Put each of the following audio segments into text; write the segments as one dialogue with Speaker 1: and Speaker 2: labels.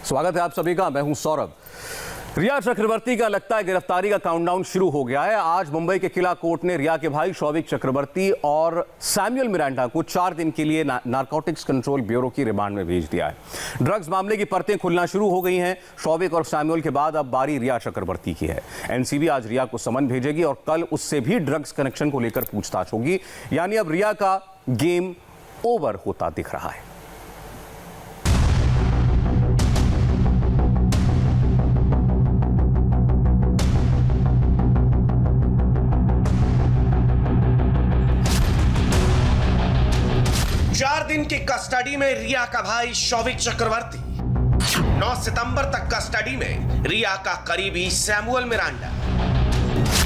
Speaker 1: स्वागत है आप सभी का। मैं हूं सौरभ। रिया चक्रवर्ती का लगता है गिरफ्तारी का काउंटडाउन शुरू हो गया है। आज मुंबई के किला कोर्ट ने रिया के भाई शौविक चक्रवर्ती और सैमुअल मिरांडा को 4 दिन के लिए नारकोटिक्स कंट्रोल ब्यूरो की रिमांड में भेज दिया है। ड्रग्स मामले की परतें खुलना शुरू हो गई हैं। शौविक और सैमुअल के बाद अब बारी रिया चक्रवर्ती की है। एनसीबी आज रिया को समन भेजेगी और कल उससे भी ड्रग्स कनेक्शन को लेकर पूछताछ होगी। यानी अब रिया का गेम ओवर होता दिख रहा है।
Speaker 2: दिन की कस्टडी में रिया का भाई शौविक चक्रवर्ती, 9 सितंबर तक कस्टडी में रिया का करीबी सैमुअल मिरांडा।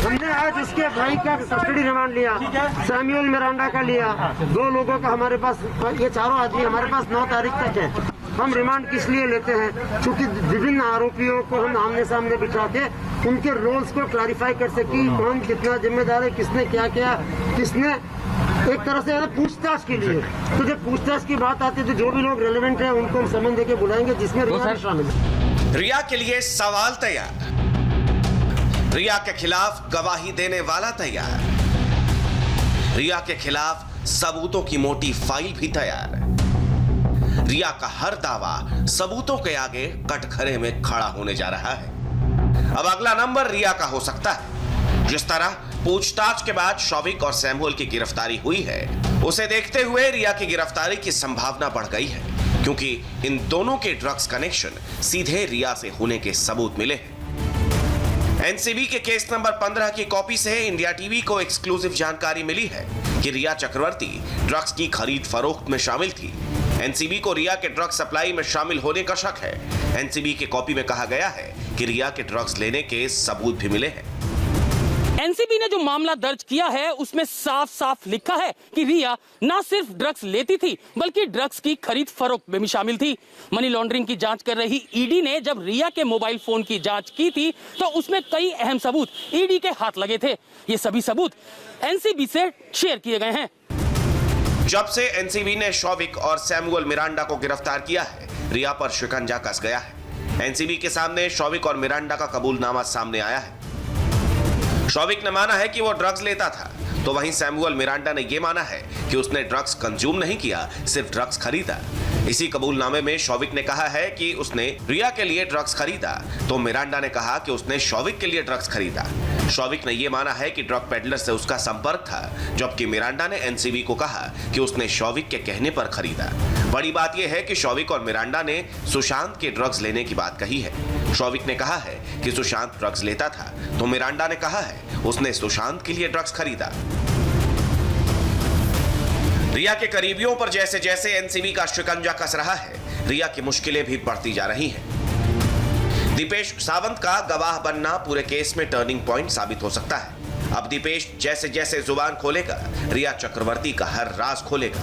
Speaker 3: हमने आज उसके भाई का कस्टडी रिमांड लिया, सैमुअल मिरांडा का लिया। 2 लोगों का हमारे पास, ये चारों आदमी हमारे पास 9 तारीख तक है। हम रिमांड किस लिए लेते हैं? क्योंकि विभिन्न आरोपियों को हम आमने सामने बिठा के उनके रोल्स को क्लैरिफाई कर सके, कौन कितना जिम्मेदार है, किसने क्या किया, किसने एक तरह से पूछताछ के लिए। तो जब पूछताछ की बात आती है तो जो भी लोग रेलेवेंट है उनको हम समन देके बुलाएंगे, जिसमें रिया शामिल है।
Speaker 2: रिया के लिए सवाल तैयार, रिया के खिलाफ गवाही देने वाला तैयार, रिया के खिलाफ सबूतों की मोटी फाइल भी तैयार। रिया का हर दावा सबूतों के आगे कटघरे में खड़ा होने जा रहा है। अब अगला नंबर रिया का हो सकता है। जिस तरह पूछताछ के बाद शौविक और सैमुअल की गिरफ्तारी हुई है, उसे देखते हुए रिया की गिरफ्तारी की संभावना बढ़ गई है, क्योंकि इन दोनों के ड्रग्स कनेक्शन सीधे रिया से होने के सबूत मिले हैं। एनसीबी के केस नंबर 15 की कॉपी से इंडिया टीवी को एक्सक्लूसिव जानकारी मिली है कि रिया चक्रवर्ती ड्रग्स की खरीद फरोख्त में शामिल थी। एनसीबी को रिया के ड्रग्स सप्लाई में शामिल होने का शक है। एनसीबी की कॉपी में कहा गया है कि रिया के ड्रग्स लेने के सबूत भी मिले हैं।
Speaker 4: एनसीबी ने जो मामला दर्ज किया है उसमें साफ साफ लिखा है कि रिया न सिर्फ ड्रग्स लेती थी बल्कि ड्रग्स की खरीद फरोख्त में भी शामिल थी। मनी लॉन्ड्रिंग की जांच कर रही ईडी ने जब रिया के मोबाइल फोन की जांच की थी तो उसमें कई अहम सबूत ईडी के हाथ लगे थे। ये सभी सबूत एनसीबी से शेयर किए गए हैं।
Speaker 2: जब से एनसीबी ने शौविक और सैमुअल मिरांडा को गिरफ्तार किया है, रिया पर शिकंजा कस गया है। एनसीबी के सामने शौविक और मिरांडा का कबूलनामा सामने आया है। शौविक ने माना है कि वो ड्रग्स लेता था, तो वहीं सैमुअल मिरांडा ने यह माना है कि उसने ड्रग्स कंज्यूम नहीं किया, सिर्फ ड्रग्स खरीदा। इसी कबूलनामे में शौविक ने कहा है कि उसने रिया के लिए ड्रग्स खरीदा, तो मिरांडा ने कहा कि उसने शौविक के लिए ड्रग्स खरीदा। शौविक ने यह माना है कि ड्रग पेडलर से उसका संपर्क था, जबकि मिरांडा ने एनसीबी को कहा कि उसने शौविक के कहने पर खरीदा। बड़ी बात यह है कि शौविक और मिरांडा ने सुशांत के ड्रग्स लेने की बात कही है। शौविक ने कहा है कि सुशांत ड्रग्स लेता था, तो मिरांडा ने कहा है उसने सुशांत के लिए ड्रग्स खरीदा। रिया के करीबियों पर जैसे जैसे एनसीबी का शिकंजा कस रहा है, रिया की मुश्किलें भी बढ़ती जा रही हैं। दीपेश सावंत का गवाह बनना पूरे केस में टर्निंग पॉइंट साबित हो सकता है। अब दीपेश जैसे जैसे जुबान खोलेगा, रिया चक्रवर्ती का हर राज खोलेगा।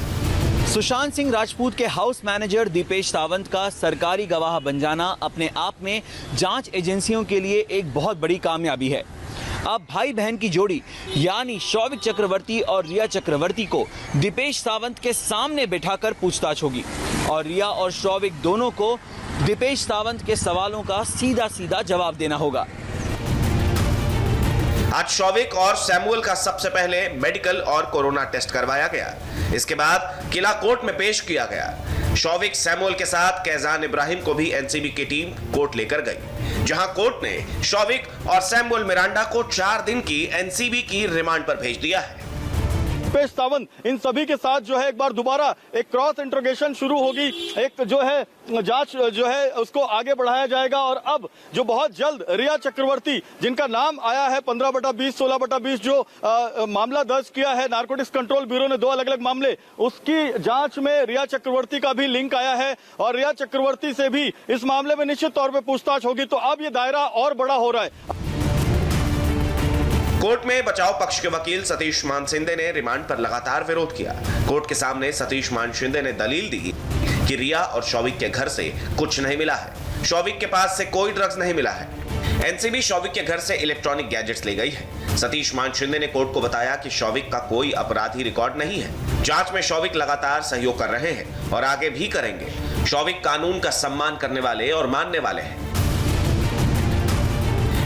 Speaker 5: सुशांत सिंह राजपूत के हाउस मैनेजर दीपेश सावंत का सरकारी गवाह बन जाना अपने आप में जांच एजेंसियों के लिए एक बहुत बड़ी कामयाबी है। अब भाई बहन की जोड़ी यानी शौविक चक्रवर्ती और रिया चक्रवर्ती को दीपेश सावंत के सामने बिठाकर पूछताछ होगी और रिया और शौविक दोनों को दीपेश सावंत के सवालों का सीधा सीधा जवाब देना होगा।
Speaker 2: आज शौविक और सैमुअल का सबसे पहले मेडिकल और कोरोना टेस्ट करवाया गया। इसके बाद किला कोर्ट में पेश किया गया। शौविक सैमुअल के साथ कैजान इब्राहिम को भी एनसीबी की टीम कोर्ट लेकर गई, जहां कोर्ट ने शौविक और सैमुअल मिरांडा को 4 दिन की एनसीबी की रिमांड पर भेज दिया है।
Speaker 6: दीपेश सावंत इन सभी के साथ जो है एक बार दोबारा एक क्रॉस इंट्रोगेशन शुरू होगी। एक जो है जांच जो है उसको आगे बढ़ाया जाएगा और अब जो बहुत जल्द रिया चक्रवर्ती, जिनका नाम आया है 15/20, 16/20, जो मामला दर्ज किया है नारकोटिक्स कंट्रोल ब्यूरो ने 2 अलग अलग मामले, उसकी जांच में रिया चक्रवर्ती का भी लिंक आया है और रिया चक्रवर्ती से भी इस मामले में निश्चित तौर पर पूछताछ होगी। तो अब ये दायरा और बड़ा हो रहा है।
Speaker 2: कोर्ट में बचाव पक्ष के वकील सतीश मान शिंदे ने रिमांड पर लगातार विरोध किया। कोर्ट के सामने सतीश मान शिंदे ने दलील दी कि रिया और शौविक के घर से कुछ नहीं मिला है, शौविक के पास से कोई ड्रग्स नहीं मिला है। एनसीबी शौविक के घर से इलेक्ट्रॉनिक गैजेट्स ले गई है। सतीश मान शिंदे ने कोर्ट को बताया कि शौविक का कोई अपराधी रिकॉर्ड नहीं है। जांच में शौविक लगातार सहयोग कर रहे हैं और आगे भी करेंगे। शौविक कानून का सम्मान करने वाले और मानने वाले हैं।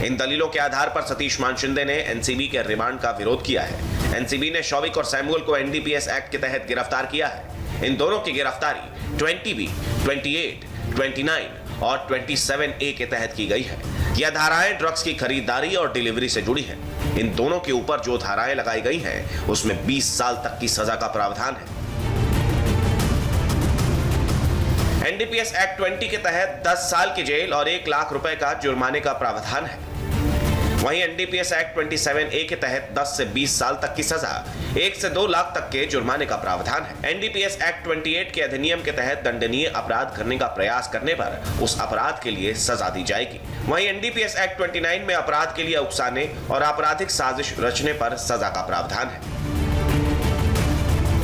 Speaker 2: इन दलीलों के आधार पर सतीश मान शिंदे ने एनसीबी के रिमांड का विरोध किया है। एनसीबी ने शौविक और सैमुअल को एनडीपीएस एक्ट के तहत गिरफ्तार किया है। इन दोनों की गिरफ्तारी 20B, 28, 29 और 27A के तहत की गई है। यह धाराएं ड्रग्स की खरीदारी और डिलीवरी से जुड़ी हैं। इन दोनों के ऊपर जो धाराएं लगाई गई हैं, उसमें 20 साल तक की सजा का प्रावधान है। एनडीपीएस एक्ट 20 के तहत 10 साल की जेल और 1 लाख रुपए का जुर्माने का प्रावधान है। वहीं एनडीपीएस एक्ट 27A के तहत 10 से 20 साल तक की सजा, 1 से 2 लाख तक के जुर्माने का प्रावधान है। एनडीपीएस एक्ट 28 के अधिनियम के तहत दंडनीय अपराध करने का प्रयास करने पर उस अपराध के लिए सजा दी जाएगी। वहीं एनडीपीएस एक्ट 29 में अपराध के लिए उकसाने और आपराधिक साजिश रचने पर सजा का प्रावधान है।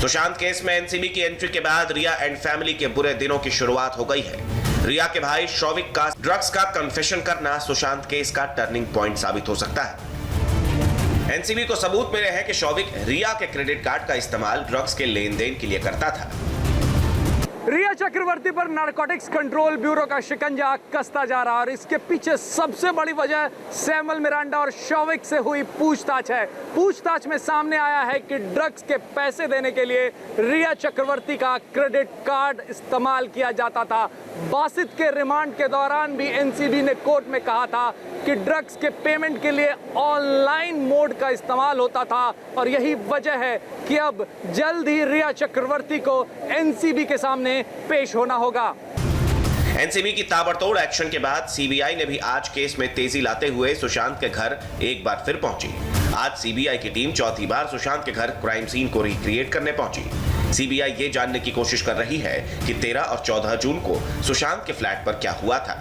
Speaker 2: सुशांत केस में एनसीबी की एंट्री के बाद रिया एंड फैमिली के बुरे दिनों की शुरुआत हो गई है। रिया के भाई शौविक का ड्रग्स का कन्फेशन करना सुशांत केस का टर्निंग पॉइंट साबित हो सकता है। एनसीबी को सबूत मिले हैं कि शौविक रिया के क्रेडिट कार्ड का इस्तेमाल ड्रग्स के लेन देन के लिए करता था।
Speaker 7: रिया चक्रवर्ती पर नारकोटिक्स कंट्रोल ब्यूरो का शिकंजा कसता जा रहा है और इसके पीछे सबसे बड़ी वजह सैमुअल मिरांडा और शौविक से हुई पूछताछ है। पूछताछ में सामने आया है कि ड्रग्स के पैसे देने के लिए रिया चक्रवर्ती का क्रेडिट कार्ड इस्तेमाल किया जाता था। बासित के रिमांड के दौरान भी एनसीबी ने कोर्ट में कहा था कि ड्रग्स के पेमेंट के लिए ऑनलाइन मोड का इस्तेमाल होता था और यही वजह है कि अब जल्द ही रिया चक्रवर्ती को एनसीबी के सामने पेश होना होगा।
Speaker 2: एनसीबी की ताबड़तोड़ एक्शन के बाद सीबीआई ने भी आज केस में तेजी लाते हुए सुशांत के घर एक बार फिर पहुंची। आज सीबीआई की टीम चौथी बार सुशांत के घर क्राइम सीन को रिक्रिएट करने पहुंची। सीबीआई ये जानने की कोशिश कर रही है कि 13 और 14 जून को सुशांत के फ्लैट पर क्या हुआ था।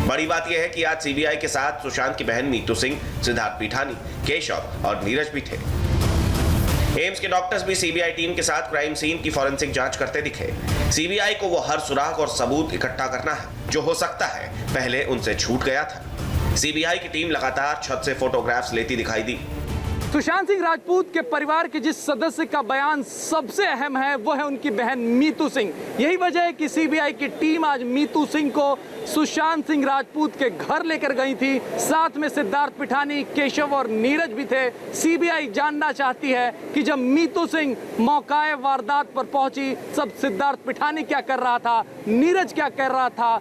Speaker 2: बड़ी बात यह है कि आज सीबीआई के साथ सुशांत की बहन मीतू सिंह, सिद्धार्थ पिठानी, केशव और नीरज भी थे। एम्स के डॉक्टर्स भी सीबीआई टीम के साथ क्राइम सीन की फॉरेंसिक जांच करते दिखे। सीबीआई को वो हर सुराग और सबूत इकट्ठा करना है जो हो सकता है पहले उनसे छूट गया था। सीबीआई की टीम लगातार छत से फोटोग्राफ्स लेती दिखाई दी।
Speaker 7: सुशांत सिंह राजपूत के परिवार के जिस सदस्य का बयान सबसे अहम है वो है उनकी बहन मीतू सिंह। यही वजह है कि सीबीआई की टीम आज मीतू सिंह को सुशांत सिंह राजपूत के घर लेकर गई थी। साथ में सिद्धार्थ पिठानी, केशव और नीरज भी थे। सीबीआई जानना चाहती है कि जब मीतू सिंह मौकाए वारदात पर पहुंची, सब सिद्धार्थ पिठानी क्या कर रहा था, नीरज क्या कर रहा था,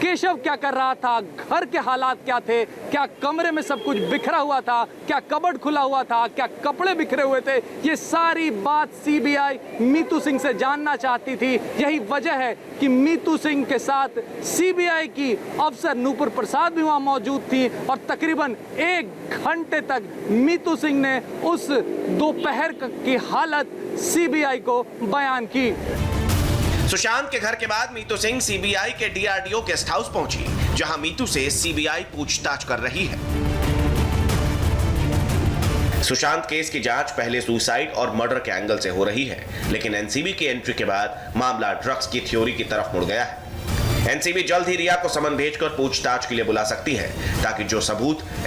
Speaker 7: केशव क्या कर रहा था, घर के हालात क्या थे, क्या कमरे में सब कुछ बिखरा हुआ था, क्या कबर्ड खुला हुआ था, क्या कपड़े बिखरे हुए थे। ये सारी बात सीबीआई मीतू सिंह से जानना चाहती थी। यही वजह है कि मीतू सिंह के साथ सीबीआई की अफसर नूपुर प्रसाद भी वहां मौजूद थी और तकरीबन 1 घंटे तक मीतू सिंह ने उस दोपहर की हालत सीबीआई को बयान की।
Speaker 2: सुशांत के घर के बाद मीतू सिंह सीबीआई के डीआरडीओ गेस्ट हाउस पहुंची, जहां मीतू से सीबीआई पूछताछ कर रही है। सुशांत केस की जांच पहले सुसाइड और मर्डर के एंगल से हो रही है, लेकिन एनसीबी की एंट्री के बाद मामला ड्रग्स की थ्योरी की तरफ मुड़ गया है। एनसीबी जल्द ही रिया को समन भेजकर पूछताछ के लिए बुला सकती है, ताकि जो सबूत